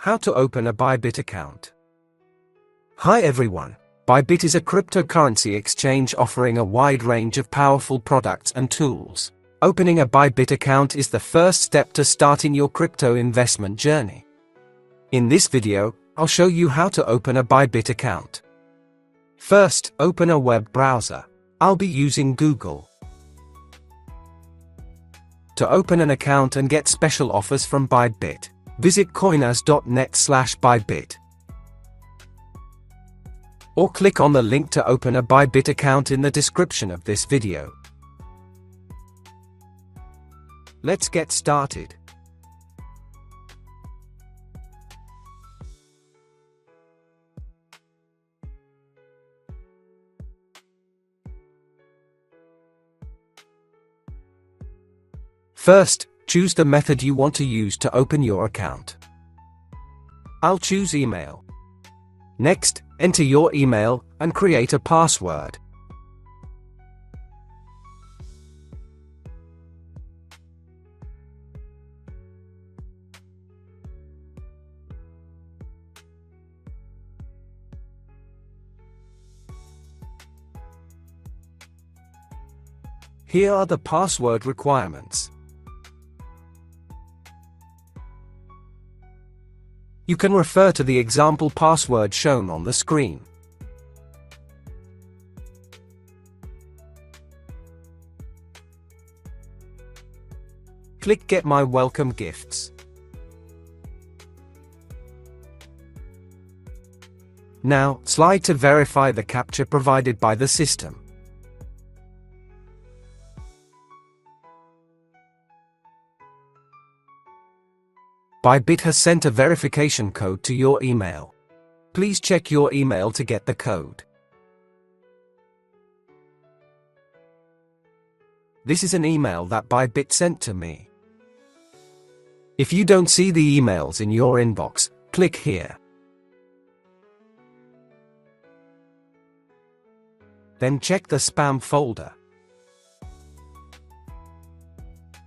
How to open a Bybit account. Hi everyone. Bybit is a cryptocurrency exchange offering a wide range of powerful products and tools. Opening a Bybit account is the first step to starting your crypto investment journey. In this video, I'll show you how to open a Bybit account. First, open a web browser. I'll be using Google. To open an account and get special offers from Bybit, visit coinaz.net/Bybit. Or click on the link to open a Bybit account in the description of this video. Let's get started. First, choose the method you want to use to open your account. I'll choose email. Next, enter your email and create a password. Here are the password requirements. You can refer to the example password shown on the screen. Click Get My Welcome Gifts. Now, slide to verify the captcha provided by the system. Bybit has sent a verification code to your email. Please check your email to get the code. This is an email that Bybit sent to me. If you don't see the emails in your inbox, click here. Then check the spam folder.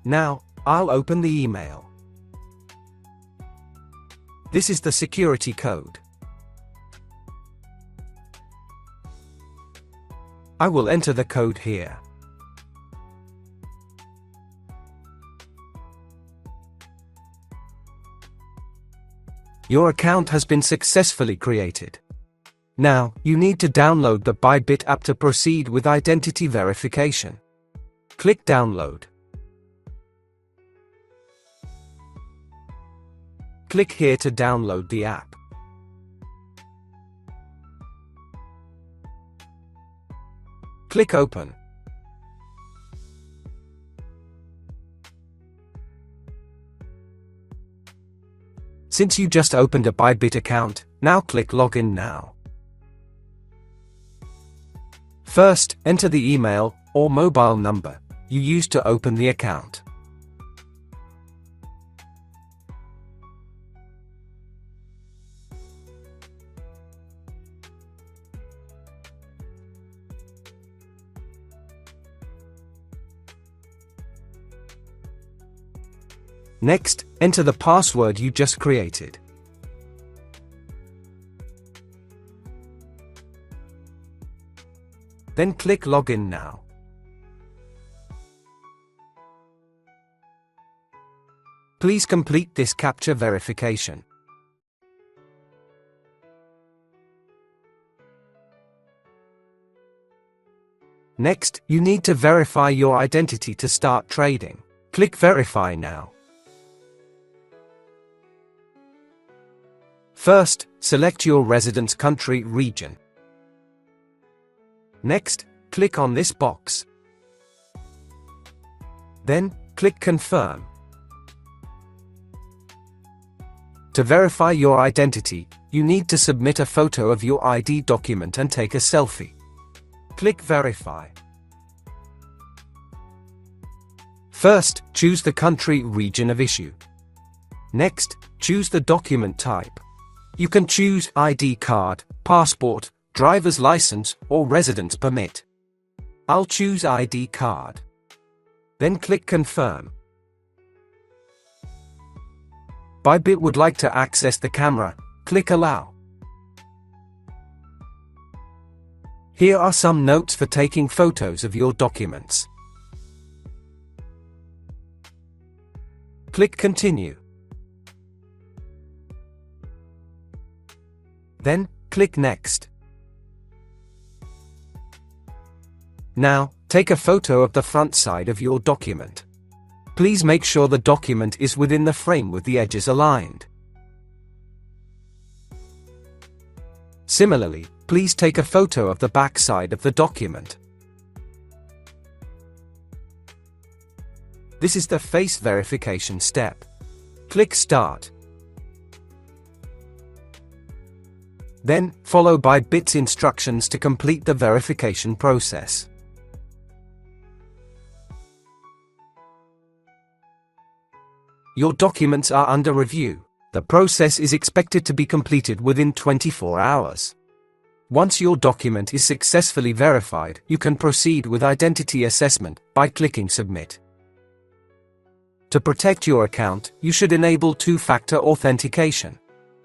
Now, I'll open the email. This is the security code. I will enter the code here. Your account has been successfully created. Now, you need to download the Bybit app to proceed with identity verification. Click Download. Click here to download the app. Click Open. Since you just opened a Bybit account, now click Login Now. First, enter the email or mobile number you used to open the account. Next, enter the password you just created. Then click Login Now. Please complete this captcha verification. Next, you need to verify your identity to start trading. Click Verify Now. First, select your residence country region. Next, click on this box. Then, click Confirm. To verify your identity, you need to submit a photo of your ID document and take a selfie. Click Verify. First, choose the country region of issue. Next, choose the document type. You can choose ID card, passport, driver's license, or residence permit. I'll choose ID card. Then click Confirm. Bybit would like to access the camera. Click Allow. Here are some notes for taking photos of your documents. Click Continue. Then, click Next. Now, take a photo of the front side of your document. Please make sure the document is within the frame with the edges aligned. Similarly, please take a photo of the back side of the document. This is the face verification step. Click Start. Then, follow Bybit's instructions to complete the verification process. Your documents are under review. The process is expected to be completed within 24 hours. Once your document is successfully verified, you can proceed with identity assessment by clicking Submit. To protect your account, you should enable two-factor authentication.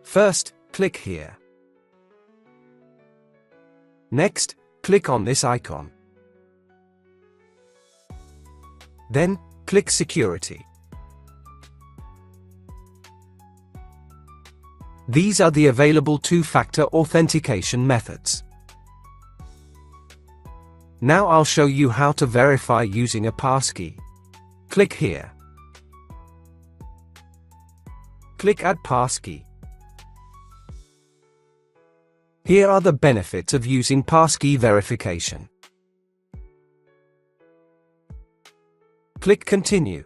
First, click here. Next, click on this icon. Then, click Security. These are the available two-factor authentication methods. Now I'll show you how to verify using a passkey. Click here. Click Add Passkey. Here are the benefits of using passkey verification. Click Continue.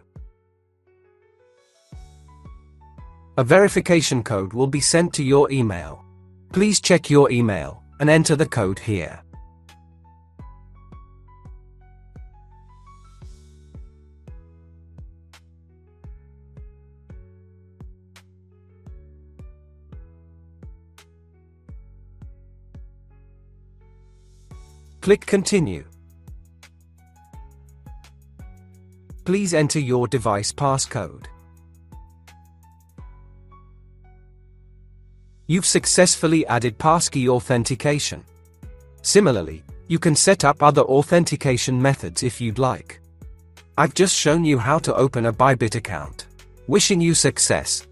A verification code will be sent to your email. Please check your email and enter the code here. Click Continue. Please enter your device passcode. You've successfully added passkey authentication. Similarly, you can set up other authentication methods if you'd like. I've just shown you how to open a Bybit account. Wishing you success.